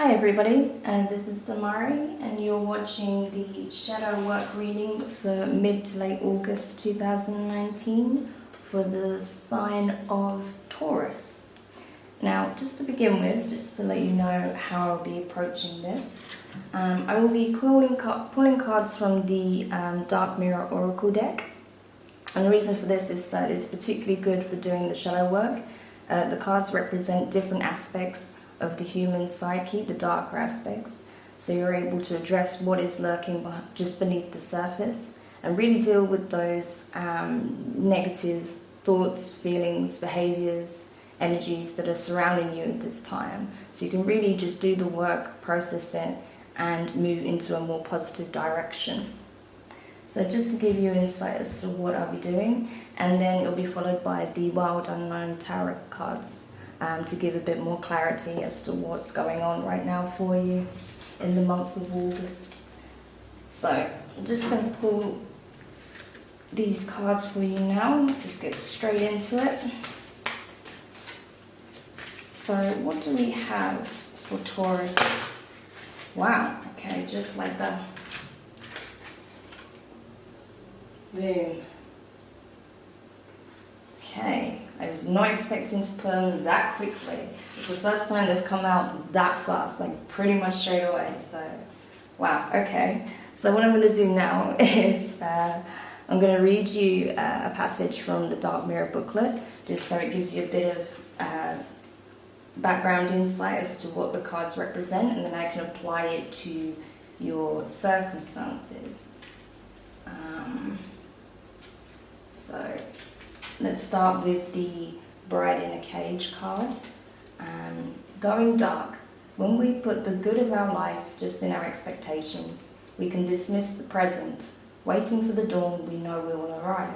Hi everybody, this is Damari and you're watching the shadow work reading for mid to late August 2019 for the sign of Taurus. Now, just to begin with, just to let you know how I'll be approaching this, I will be pulling cards from the Dark Mirror Oracle deck. And the reason for this is that it's particularly good for doing the shadow work. The cards represent different aspects of the human psyche, the darker aspects, so you're able to address what is lurking just beneath the surface and really deal with those negative thoughts, feelings, behaviours, energies that are surrounding you at this time. So you can really just do the work, process it, and move into a more positive direction. So just to give you insight as to what I'll be doing, and then it'll be followed by the Wild Unknown Tarot cards to give a bit more clarity as to what's going on right now for you in the month of August. So I'm just going to pull these cards for you now, just get straight into it. So what do we have for Taurus? Wow, okay, just like that. Boom. Okay, I was not expecting to put them that quickly. It's the first time they've come out that fast, like pretty much straight away. So, wow, okay. So what I'm going to do now is I'm going to read you a passage from the Dark Mirror booklet, just so it gives you a bit of background insight as to what the cards represent, and then I can apply it to your circumstances. So let's start with the Bride in a Cage card. Going dark. When we put the good of our life just in our expectations, we can dismiss the present. Waiting for the dawn we know will arrive.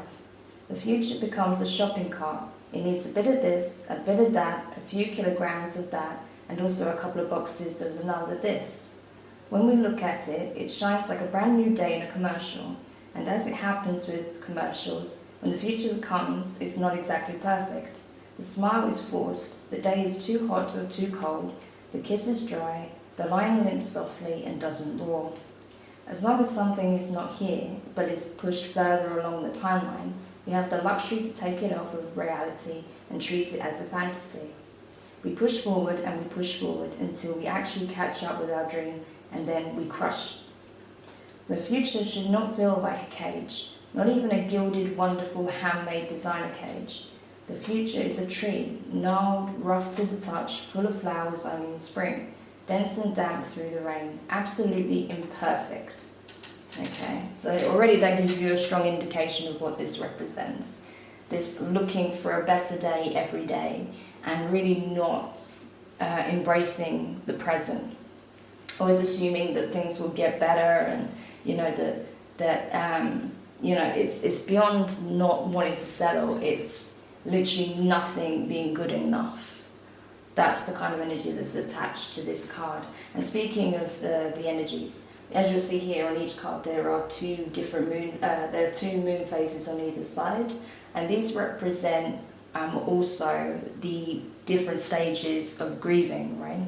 The future becomes a shopping cart. It needs a bit of this, a bit of that, a few kilograms of that, and also a couple of boxes of another this. When we look at it, it shines like a brand new day in a commercial. And as it happens with commercials, when the future comes, it's not exactly perfect. The smile is forced, the day is too hot or too cold, the kiss is dry, the lion limps softly and doesn't roar. As long as something is not here, but is pushed further along the timeline, we have the luxury to take it off of reality and treat it as a fantasy. We push forward and we push forward until we actually catch up with our dream, and then we crush. The future should not feel like a cage, not even a gilded, wonderful, handmade designer cage. The future is a tree, gnarled, rough to the touch, full of flowers only in spring, dense and damp through the rain, absolutely imperfect. Okay, so already that gives you a strong indication of what this represents. This looking for a better day every day and really not embracing the present. Always assuming that things will get better, and it's beyond not wanting to settle. It's literally nothing being good enough. That's the kind of energy that's attached to this card. And speaking of the energies, as you'll see here on each card, there are two moon phases on either side, and these represent also the different stages of grieving, right?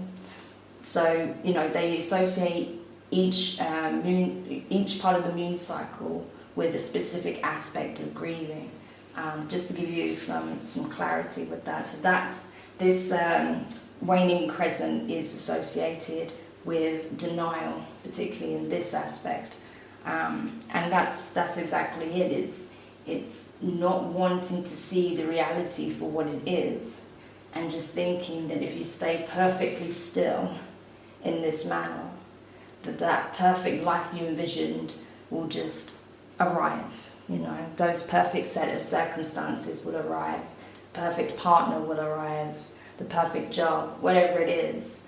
So they associate each part of the moon cycle with a specific aspect of grieving. Just to give you some clarity with that. So that's this waning crescent is associated with denial, particularly in this aspect, and that's exactly it. It's not wanting to see the reality for what it is, and just thinking that if you stay perfectly still in this manner, that perfect life you envisioned will just arrive. Those perfect set of circumstances will arrive, perfect partner will arrive, the perfect job, whatever it is.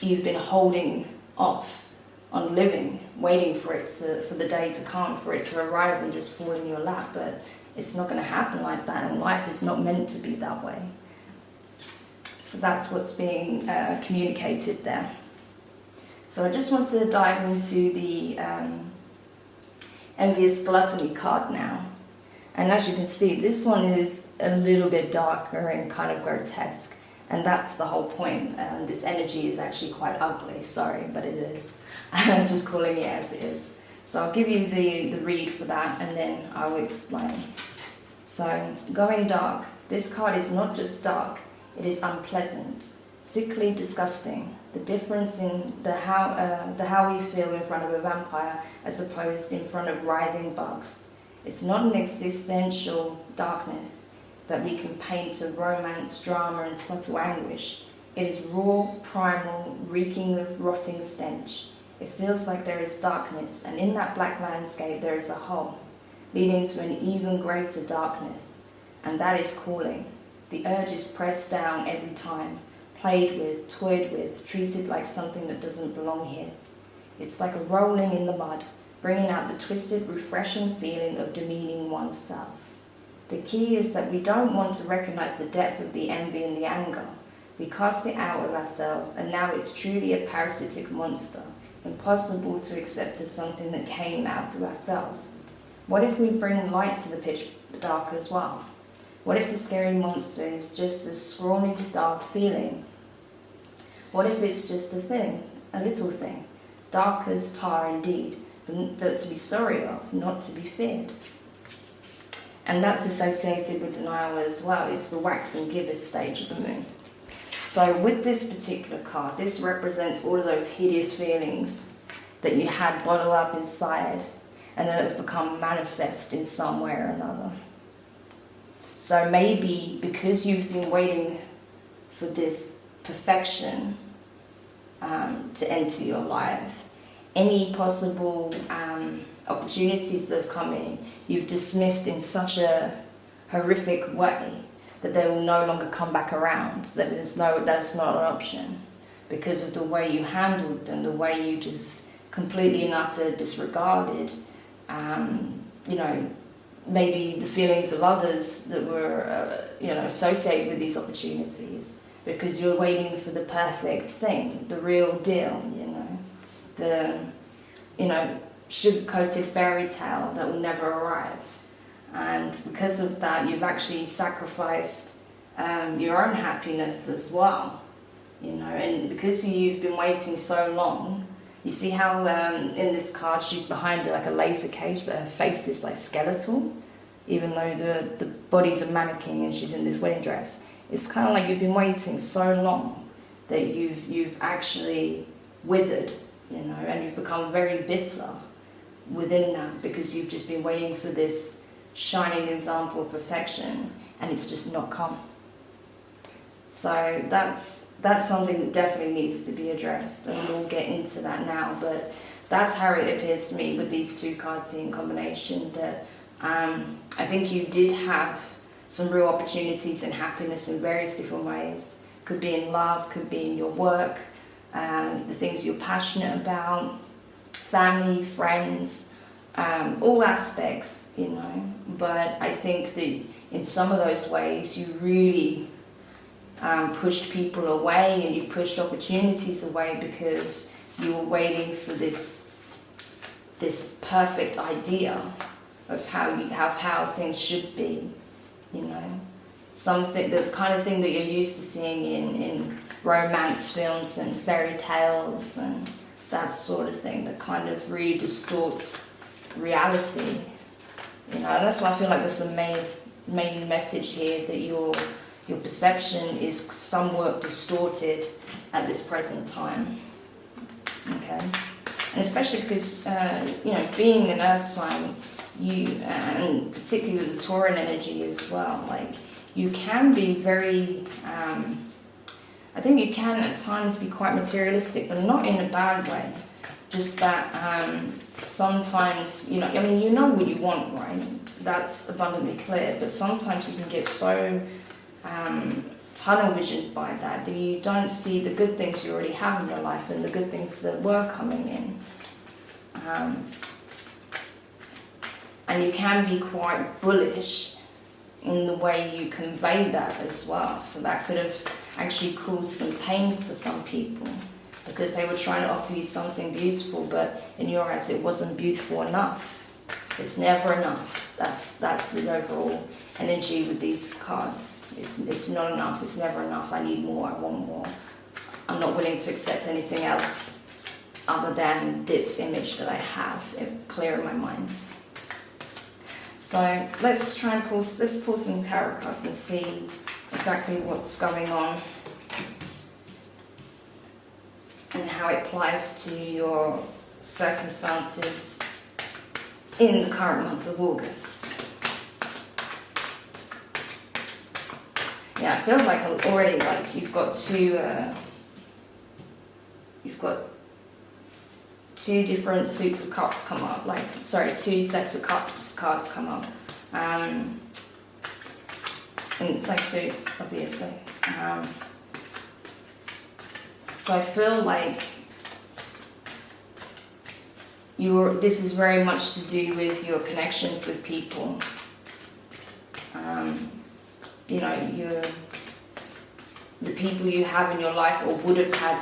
You've been holding off on living, waiting for the day to come, for it to arrive and just fall in your lap, but it's not going to happen like that, and life is not meant to be that way. So that's what's being communicated there. So I just want to dive into the Envious Gluttony card now. And as you can see, this one is a little bit darker and kind of grotesque. And that's the whole point. This energy is actually quite ugly, sorry, but it is. I'm just calling it as it is. So I'll give you the read for that, and then I will explain. So, going dark. This card is not just dark, it is unpleasant, sickly, disgusting. The difference in the how we feel in front of a vampire as opposed in front of writhing bugs. It's not an existential darkness that we can paint to romance, drama and subtle anguish. It is raw, primal, reeking of rotting stench. It feels like there is darkness, and in that black landscape there is a hole, leading to an even greater darkness, and that is calling. The urge is pressed down every time, played with, toyed with, treated like something that doesn't belong here. It's like a rolling in the mud, bringing out the twisted, refreshing feeling of demeaning oneself. The key is that we don't want to recognize the depth of the envy and the anger. We cast it out of ourselves, and now it's truly a parasitic monster, impossible to accept as something that came out of ourselves. What if we bring light to the pitch dark as well? What if the scary monster is just a scrawny, starved feeling? What if it's just a thing, a little thing, dark as tar indeed, but to be sorry of, not to be feared? And that's associated with denial as well. It's the wax and gibbous stage of the moon. So with this particular card, this represents all of those hideous feelings that you had bottled up inside and that have become manifest in some way or another. So maybe because you've been waiting for this perfection to enter your life, any possible opportunities that have come in, you've dismissed in such a horrific way that they will no longer come back around, that's not an option, because of the way you handled them, the way you just completely and utter disregarded, maybe the feelings of others that were, associated with these opportunities, because you're waiting for the perfect thing, the real deal, the sugar-coated fairy tale that will never arrive. And because of that, you've actually sacrificed your own happiness as well, and because you've been waiting so long. You see how in this card she's behind like a laser cage, but her face is like skeletal, even though the body's a mannequin and she's in this wedding dress. It's kind of like you've been waiting so long that you've actually withered, and you've become very bitter within that, because you've just been waiting for this shining example of perfection, and it's just not come. So that's something that definitely needs to be addressed, and we'll get into that now. But that's how it appears to me with these two cards in combination, that I think you did have some real opportunities and happiness in various different ways. Could be in love, could be in your work, the things you're passionate about, family, friends, all aspects, But I think that in some of those ways you really pushed people away, and you pushed opportunities away because you were waiting for this perfect idea of how things should be, something, the kind of thing that you're used to seeing in romance films and fairy tales and that sort of thing, that kind of really distorts reality, and that's why I feel like that's the main message here, that your perception is somewhat distorted at this present time. Okay, and especially because being an earth sign, and particularly with the Tauran energy as well, like you can be very I think you can at times be quite materialistic, but not in a bad way. Just that sometimes, you know what you want, right? That's abundantly clear. But sometimes you can get so tunnel visioned by that you don't see the good things you already have in your life and the good things that were coming in. And you can be quite bullish in the way you convey that as well. So that could have actually caused some pain for some people, because they were trying to offer you something beautiful, but in your eyes it wasn't beautiful enough. It's never enough. That's the overall energy with these cards. It's not enough. It's never enough. I need more. I want more. I'm not willing to accept anything else other than this image that I have clear in my mind. So let's try and pull some tarot cards and see exactly what's going on and how it applies to your circumstances in the current month of August. Yeah, I feel like already you've got two different suits of cups come up, two sets of cards come up. And it's like suit, obviously. So I feel like this is very much to do with your connections with people. The people you have in your life or would have had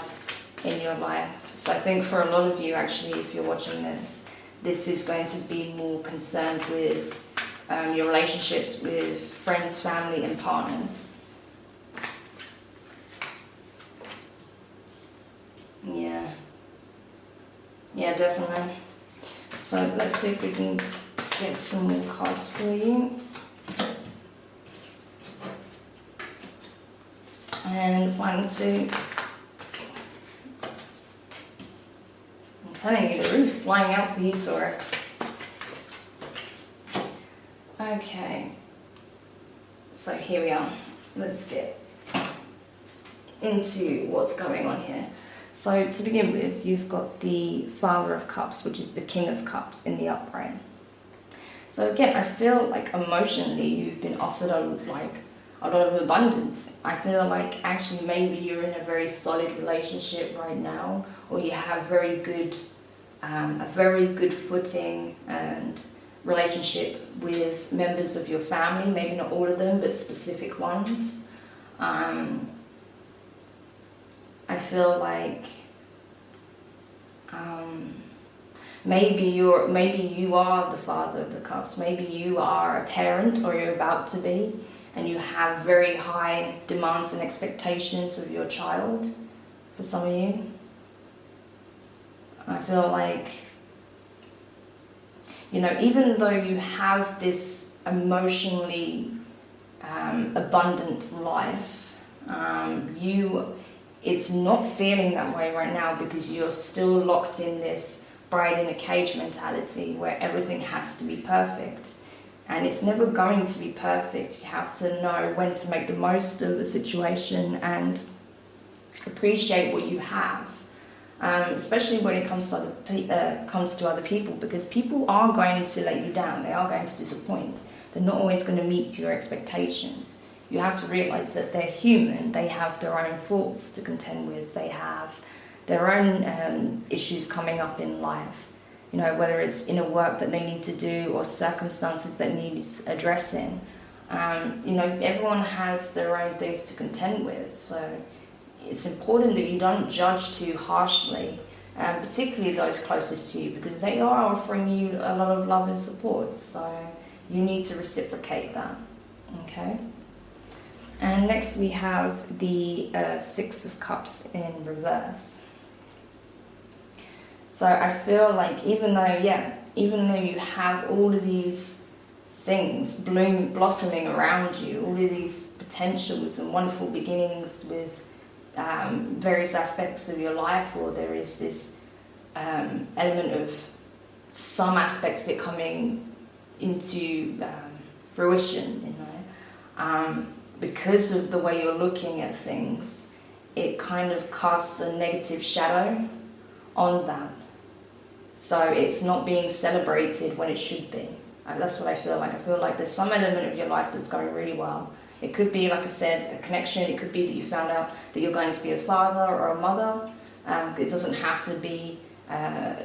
in your life. So I think for a lot of you, actually, if you're watching this is going to be more concerned with your relationships with friends, family, and partners. Yeah, definitely. So let's see if we can get some more cards for you. And final two. I'm telling you, the roof flying out for you, Taurus. Okay. So here we are. Let's get into what's going on here. So to begin with, you've got the Father of Cups, which is the King of Cups in the upright. So again, I feel like emotionally you've been offered a lot of abundance. I feel like actually maybe you're in a very solid relationship right now, or you have a very good footing and relationship with members of your family, maybe not all of them, but specific ones. I feel like maybe you are the Father of the Cups. Maybe you are a parent, or you're about to be, and you have very high demands and expectations of your child. For some of you, I feel like, even though you have this emotionally abundant life, it's not feeling that way right now because you're still locked in this bride in a cage mentality where everything has to be perfect. And it's never going to be perfect. You have to know when to make the most of the situation and appreciate what you have, especially when it comes to other people, because people are going to let you down. They are going to disappoint. They're not always going to meet your expectations. You have to realize that they're human. They have their own faults to contend with. They have their own issues coming up in life. Whether it's inner work that they need to do or circumstances that need addressing. Everyone has their own things to contend with. So it's important that you don't judge too harshly, particularly those closest to you, because they are offering you a lot of love and support. So you need to reciprocate that. Okay? And next we have the Six of Cups in reverse. So I feel like even though you have all of these things blossoming around you, all of these potentials and wonderful beginnings with various aspects of your life, or there is this element of some aspects of it coming into fruition, because of the way you're looking at things, it kind of casts a negative shadow on that. So it's not being celebrated when it should be. That's what I feel like. I feel like there's some element of your life that's going really well. It could be, like I said, a connection. It could be that you found out that you're going to be a father or a mother. It doesn't have to be,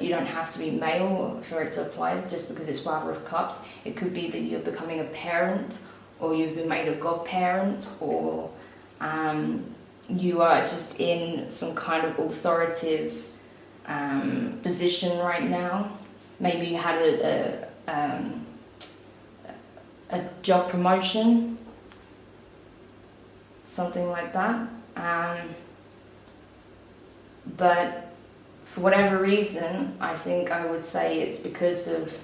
you don't have to be male for it to apply just because it's Father of Cups. It could be that you're becoming a parent, or you've been made a godparent, or you are just in some kind of authoritative position right now. Maybe you had a job promotion, something like that. But for whatever reason, I think I would say it's because of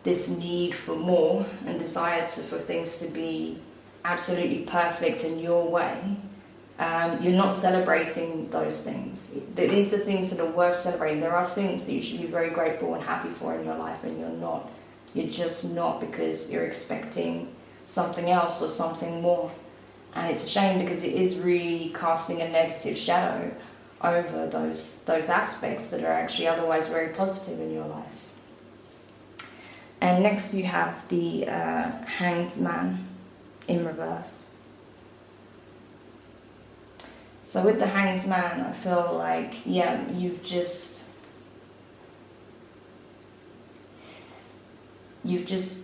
this need for more and desire for things to be absolutely perfect in your way. You're not celebrating those things. These are things that are worth celebrating. There are things that you should be very grateful and happy for in your life, and you're not. You're just not, because you're expecting something else or something more. And it's a shame, because it is really casting a negative shadow over those aspects that are actually otherwise very positive in your life. And next you have the Hanged Man in reverse. So with the Hanged Man, I feel like, yeah, you've just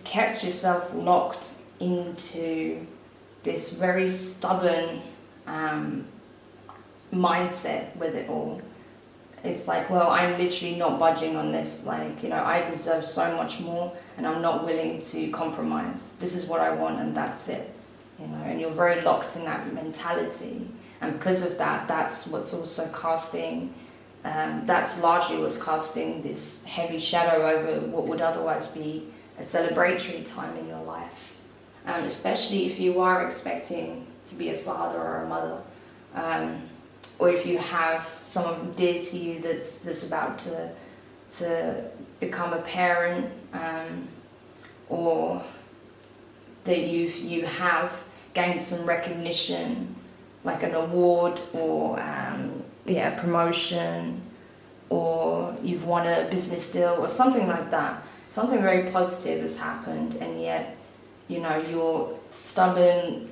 kept yourself locked into this very stubborn mindset with it all. It's like, well, I'm literally not budging on this. Like, I deserve so much more, and I'm not willing to compromise. This is what I want, and that's it. And you're very locked in that mentality. And because of that, that's what's also casting, that's largely what's casting this heavy shadow over what would otherwise be a celebratory time in your life. Especially if you are expecting to be a father or a mother. Or if you have someone dear to you that's about to become a parent, or that you have gained some recognition, like an award or a promotion, or you've won a business deal or something like that. Something very positive has happened, and yet your stubborn,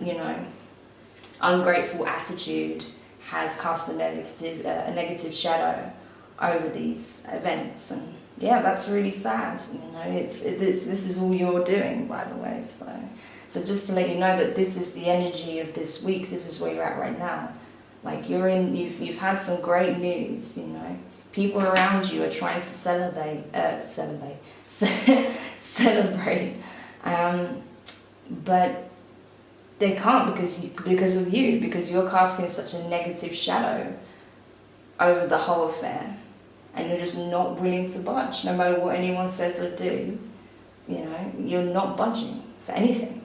ungrateful attitude has cast a negative shadow over these events. And yeah, that's really sad. This is all you're doing, by the way. So just to let you know that this is the energy of this week. This is where you're at right now. Like you've had some great news. People around you are trying to celebrate, but they can't because of you, because you're casting such a negative shadow over the whole affair, and you're just not willing to budge, no matter what anyone says or do. You're not budging for anything.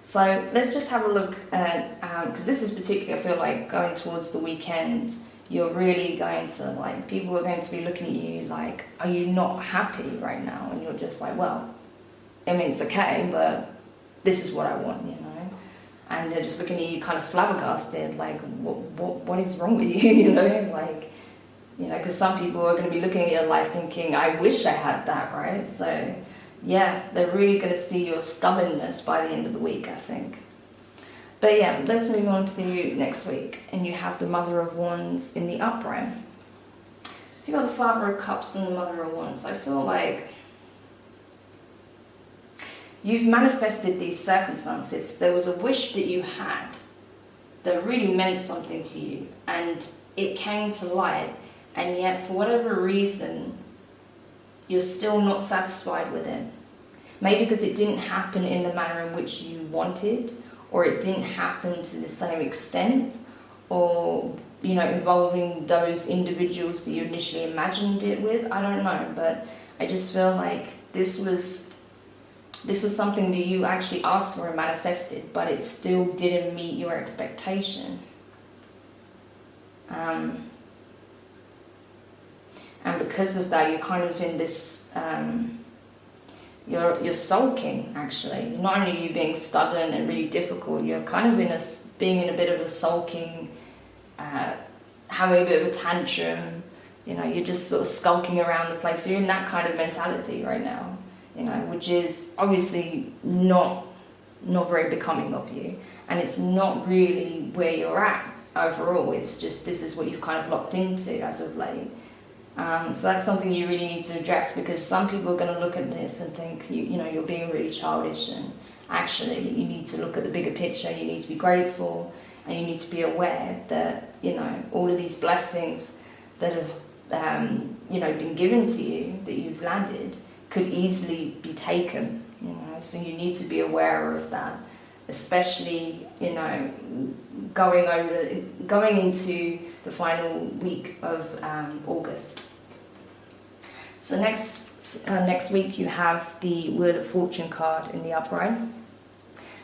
So let's just have a look at, because this is particularly, I feel like, going towards the weekend, you're really going to, people are going to be looking at you like, are you not happy right now? And you're just like, well, it's okay, but this is what I want, And they're just looking at you kind of flabbergasted, like, what is wrong with you, because some people are going to be looking at your life thinking, I wish I had that, right? So, yeah, they're really going to see your stubbornness by the end of the week, I think. But yeah, let's move on to next week. And you have the Mother of Wands in the upright. So you've got the Father of Cups and the Mother of Wands. I feel like you've manifested these circumstances. There was a wish that you had that really meant something to you, and it came to light, and yet for whatever reason you're still not satisfied with it. Maybe because it didn't happen in the manner in which you wanted, or it didn't happen to the same extent, or involving those individuals that you initially imagined it with. I don't know, but I just feel like this was something that you actually asked for and manifested, but it still didn't meet your expectation. And because of that, you're kind of in this, you're sulking, actually. Not only are you being stubborn and really difficult, you're kind of being in a bit of a sulking, having a bit of a tantrum. You're just sort of skulking around the place. You're in that kind of mentality right now. Which is obviously not very becoming of you, and it's not really where you're at overall. It's just this is what you've kind of locked into as of late. So that's something you really need to address, because some people are going to look at this and think you're being really childish, and actually you need to look at the bigger picture. You need to be grateful, and you need to be aware that all of these blessings that have been given to you, that you've landed, could easily be taken, you know, so you need to be aware of that, especially, you know, going into the final week of August. So next week you have the Wheel of Fortune card in the upright.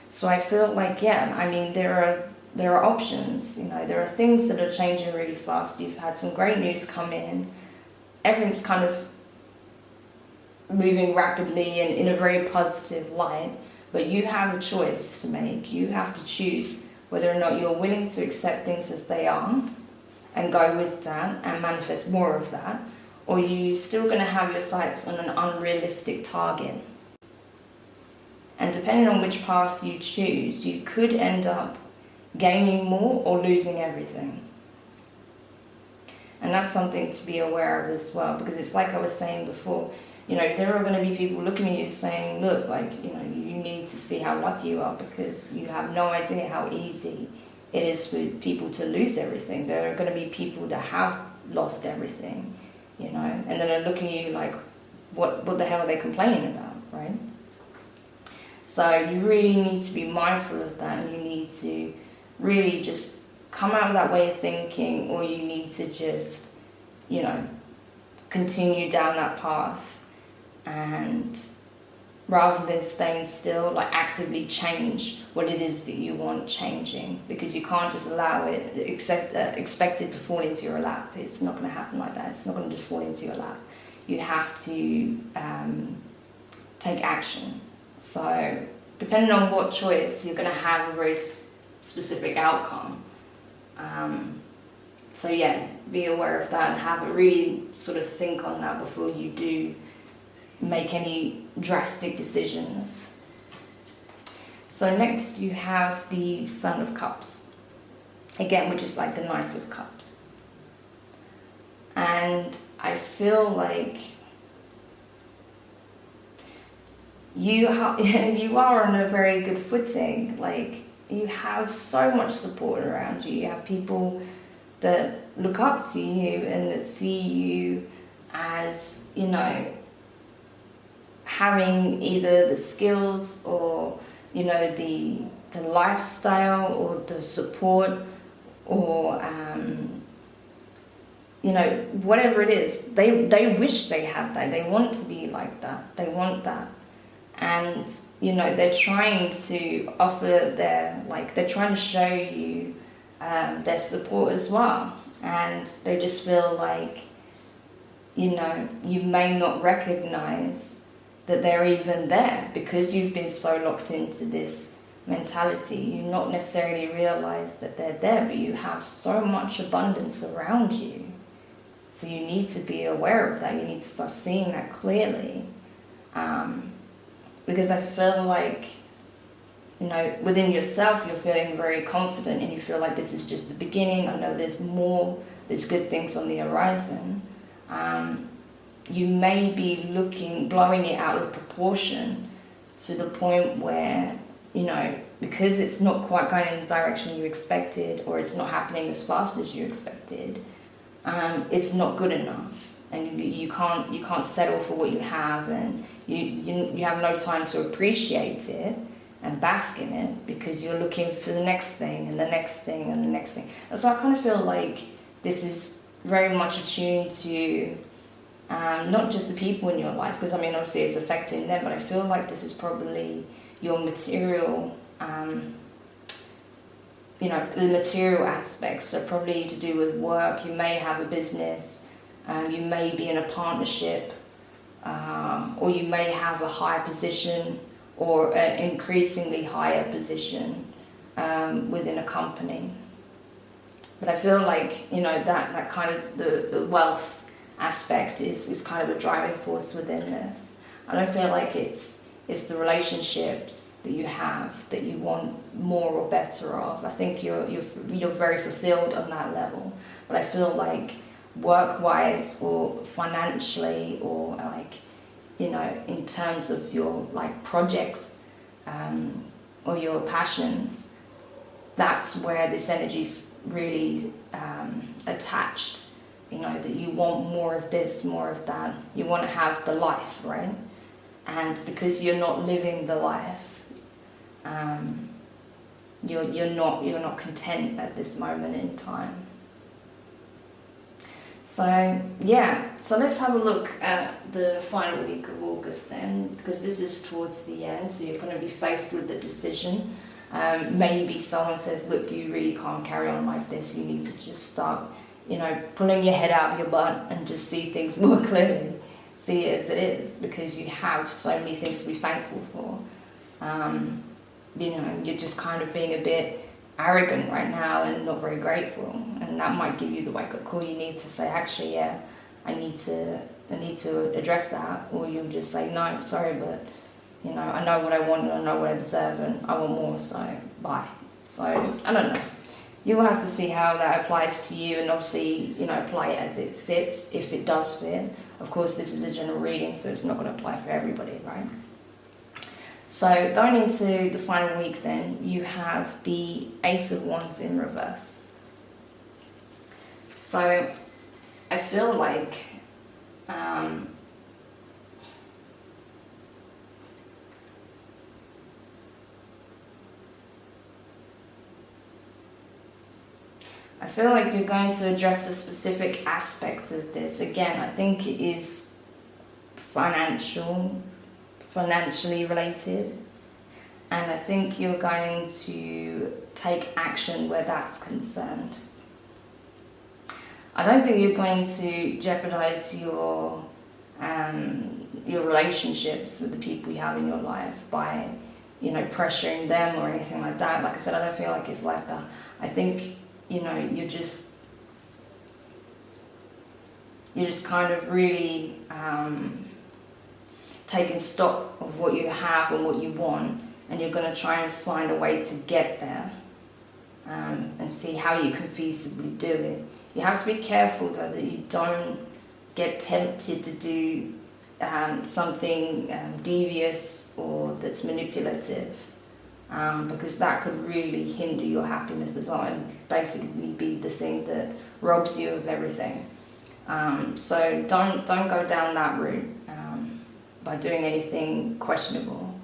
So I feel like, yeah, I mean, there are options, you know, there are things that are changing really fast. You've had some great news come in. Everything's kind of moving rapidly and in a very positive light, but you have a choice to make. You have to choose whether or not you're willing to accept things as they are and go with that and manifest more of that, or you still going to have your sights on an unrealistic target. And depending on which path you choose, you could end up gaining more or losing everything. And that's something to be aware of as well, because it's like I was saying before, you know, there are going to be people looking at you saying, look, like, you know, you need to see how lucky you are, because you have no idea how easy it is for people to lose everything. There are going to be people that have lost everything, you know, and then are looking at you like, what the hell are they complaining about, right? So you really need to be mindful of that, and you need to really just come out of that way of thinking, or you need to just, you know, continue down that path, and rather than staying still, like actively change what it is that you want changing, because you can't just allow it, expect it to fall into your lap. It's not going to happen like that. It's not going to just fall into your lap. You have to take action. So depending on what choice, you're going to have a very specific outcome. So yeah, be aware of that and have a really sort of think on that before you do make any drastic decisions. So next you have the Son of Cups, again, which is like the Knight of Cups. And I feel like you are on a very good footing. Like, you have so much support around you. You have people that look up to you and that see you as, you know, having either the skills or, you know, the lifestyle or the support or, you know, whatever it is. They wish they had that. They want to be like that. They want that. And, you know, they're trying to offer they're trying to show you their support as well. And they just feel like, you know, you may not recognize that they're even there because you've been so locked into this mentality. You not necessarily realize that they're there, but you have so much abundance around you. So you need to be aware of that. You need to start seeing that clearly. Because I feel like, you know, within yourself, you're feeling very confident and you feel like this is just the beginning. I know there's there's good things on the horizon. You may be blowing it out of proportion to the point where, you know, because it's not quite going in the direction you expected, or it's not happening as fast as you expected, it's not good enough. And you can't settle for what you have, and you have no time to appreciate it and bask in it, because you're looking for the next thing and the next thing and the next thing. And so I kind of feel like this is very much attuned to not just the people in your life, because I mean obviously it's affecting them, but I feel like this is probably your material, you know, the material aspects. So probably to do with work. You may have a business. You may be in a partnership, or you may have a higher position or an increasingly higher position within a company. But I feel like, you know, that kind of the wealth aspect is kind of a driving force within this. I don't feel like it's the relationships that you have that you want more or better of. I think you're very fulfilled on that level, but I feel like work-wise or financially, or like, you know, in terms of your like projects or your passions, that's where this energy's really attached. You know, that you want more of this, more of that. You want to have the life, right? and because you're not living the life, you're not content at this moment in time. So yeah, so let's have a look at the final week of August then, because this is towards the end, so you're going to be faced with the decision. Maybe someone says, look, you really can't carry on like this, you need to just start, pulling your head out of your butt and just see things more clearly, see it as it is, because you have so many things to be thankful for. You're just kind of being a bit arrogant right now and not very grateful, and that might give you the wake-up call you need to say, actually, yeah, I need to address that. Or you'll just say, no, I'm sorry, but I know what I want and I know what I deserve and I want more, so bye. So I don't know, you'll have to see how that applies to you, and obviously apply it as it fits, if it does fit. Of course, this is a general reading, so it's not going to apply for everybody, right? So going into the final week then, you have the Eight of Wands in reverse. So I feel like you're going to address a specific aspect of this. Again, I think it is financially related, and I think you're going to take action where that's concerned. I don't think you're going to jeopardize your relationships with the people you have in your life by pressuring them or anything like that. Like I said, I don't feel like it's like that. I think you're just kind of really taking stock of what you have and what you want, and you're going to try and find a way to get there, and see how you can feasibly do it. You have to be careful though that you don't get tempted to do something devious or that's manipulative, because that could really hinder your happiness as well, and basically be the thing that robs you of everything. So don't go down that route by doing anything questionable.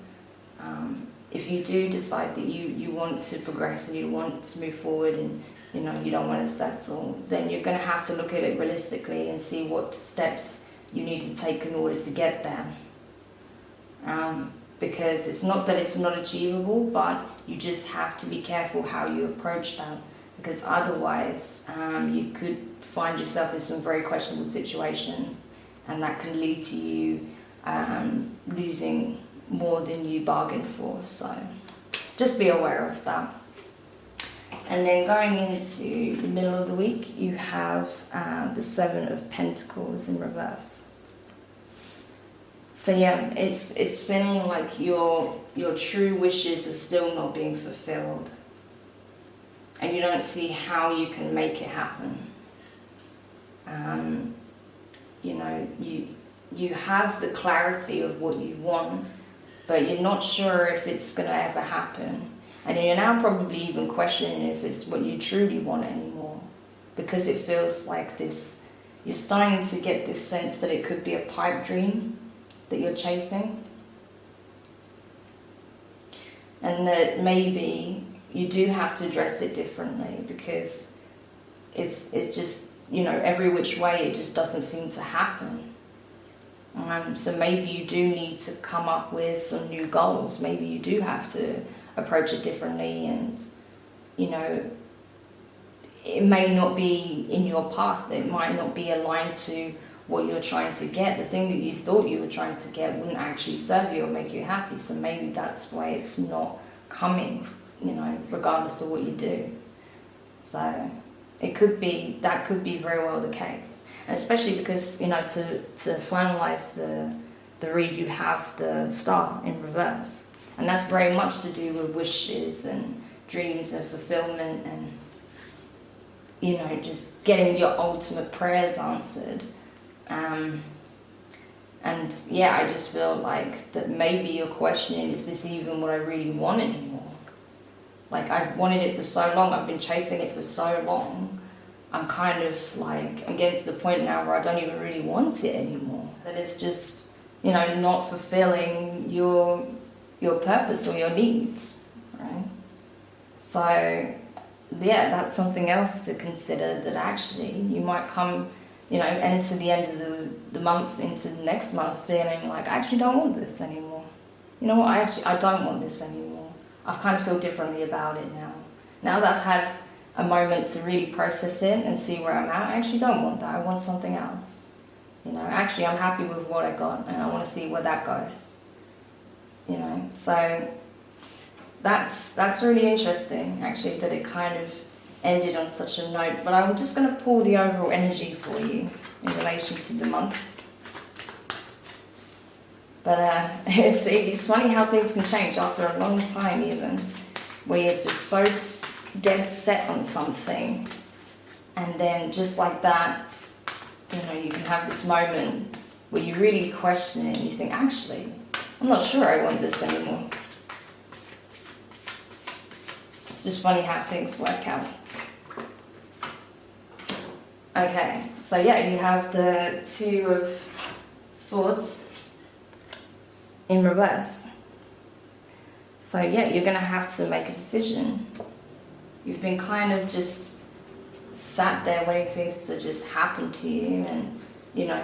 If you do decide that you want to progress and you want to move forward and you don't want to settle, then you're going to have to look at it realistically and see what steps you need to take in order to get there. Because it's not that it's not achievable, but you just have to be careful how you approach that, because otherwise you could find yourself in some very questionable situations, and that can lead to you losing more than you bargained for. So just be aware of that. And then going into the middle of the week, you have the Seven of Pentacles in reverse. So yeah, it's feeling like your true wishes are still not being fulfilled, and you don't see how you can make it happen. You have the clarity of what you want, but you're not sure if it's going to ever happen. And you're now probably even questioning if it's what you truly want anymore, because it feels like this, you're starting to get this sense that it could be a pipe dream that you're chasing, and that maybe you do have to address it differently, because it's just, every which way it just doesn't seem to happen. So maybe you do need to come up with some new goals. Maybe you do have to approach it differently, and it may not be in your path, it might not be aligned to what you're trying to get. The thing that you thought you were trying to get wouldn't actually serve you or make you happy, so maybe that's why it's not coming, regardless of what you do. So that could be very well the case. And especially because, to finalise the read, you have the Star in reverse. And that's very much to do with wishes and dreams and fulfillment and, just getting your ultimate prayers answered. And yeah, I just feel like that maybe you're questioning, is this even what I really want anymore? Like, I've wanted it for so long, I've been chasing it for so long. I'm kind of like, I'm getting to the point now where I don't even really want it anymore. That it's just not fulfilling your purpose or your needs, right? So yeah, that's something else to consider, that actually you might come, enter the end of the month, into the next month, feeling like, I actually don't want this anymore. You know what, I don't want this anymore. I kind of feel differently about it now. Now that I've had a moment to really process it and see where I'm at, I actually don't want that. I want something else. Actually I'm happy with what I got, and I want to see where that goes. So that's really interesting, actually, that it kind of ended on such a note. But I'm just going to pull the overall energy for you in relation to the month. But it's funny how things can change after a long time, even, where you're just so dead set on something, and then just like that, you can have this moment where you really question it and you think, actually, I'm not sure I want this anymore. It's just funny how things work out. Okay, so yeah, you have the Two of Swords in reverse. So yeah, you're going to have to make a decision. You've been kind of just sat there waiting for things to just happen to you, and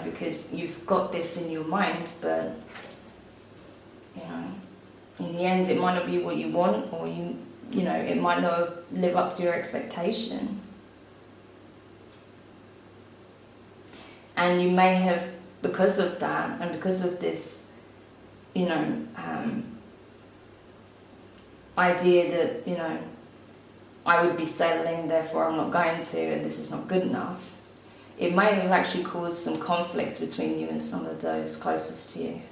because you've got this in your mind, but in the end it might not be what you want, or it might not live up to your expectation. And you may have, because of that, and because of this idea that I would be settling, therefore I'm not going to, and this is not good enough, it may have actually caused some conflict between you and some of those closest to you.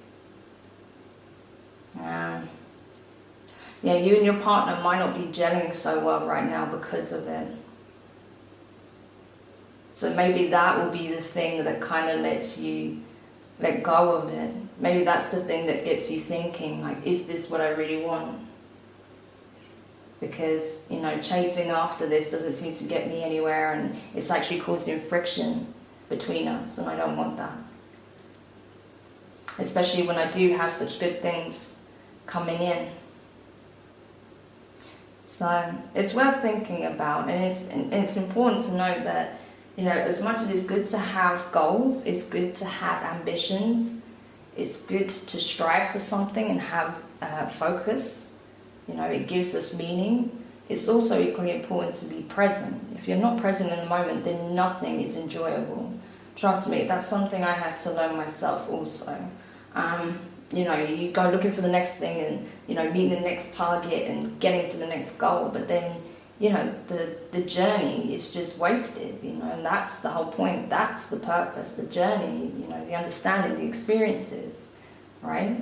Yeah, you and your partner might not be gelling so well right now because of it. So maybe that will be the thing that kind of lets you let go of it. Maybe that's the thing that gets you thinking, like, is this what I really want? Because, chasing after this doesn't seem to get me anywhere, and it's actually causing friction between us, and I don't want that. Especially when I do have such good things coming in. So it's worth thinking about, and it's important to know that, as much as it's good to have goals, it's good to have ambitions, it's good to strive for something and have focus. It gives us meaning. It's also equally important to be present. If you're not present in the moment, then nothing is enjoyable. Trust me, that's something I had to learn myself also. You go looking for the next thing and, meeting the next target and getting to the next goal, but then, the journey is just wasted, and that's the whole point. That's the purpose, the journey, the understanding, the experiences, right?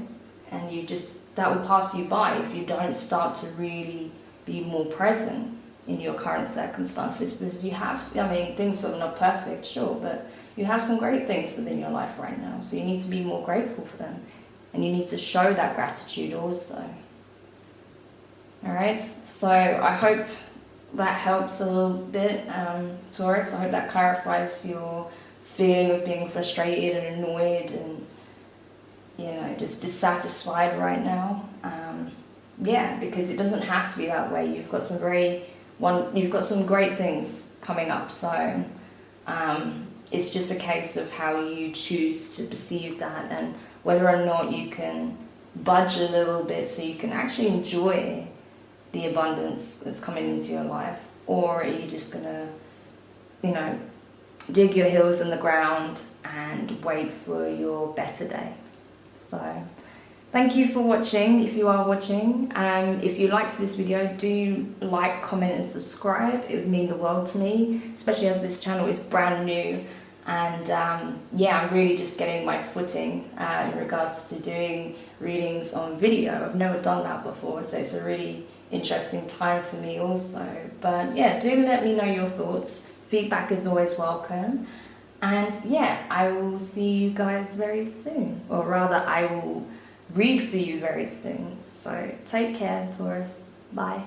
And that will pass you by if you don't start to really be more present in your current circumstances, because you have, things are not perfect, sure, but you have some great things within your life right now, so you need to be more grateful for them, and you need to show that gratitude also. Alright, so I hope that helps a little bit, Taurus. I hope that clarifies your feeling of being frustrated and annoyed and just dissatisfied right now. Because it doesn't have to be that way. You've got some great things coming up, so it's just a case of how you choose to perceive that, and whether or not you can budge a little bit so you can actually enjoy the abundance that's coming into your life, or are you just gonna dig your heels in the ground and wait for your better day. So thank you for watching, if you are watching. If you liked this video, do like, comment and subscribe. It would mean the world to me, especially as this channel is brand new, and I'm really just getting my footing in regards to doing readings on video. I've never done that before, so it's a really interesting time for me also. But yeah, do let me know your thoughts. Feedback is always welcome. And yeah, I will see you guys very soon, or rather I will read for you very soon. So take care, Taurus. Bye.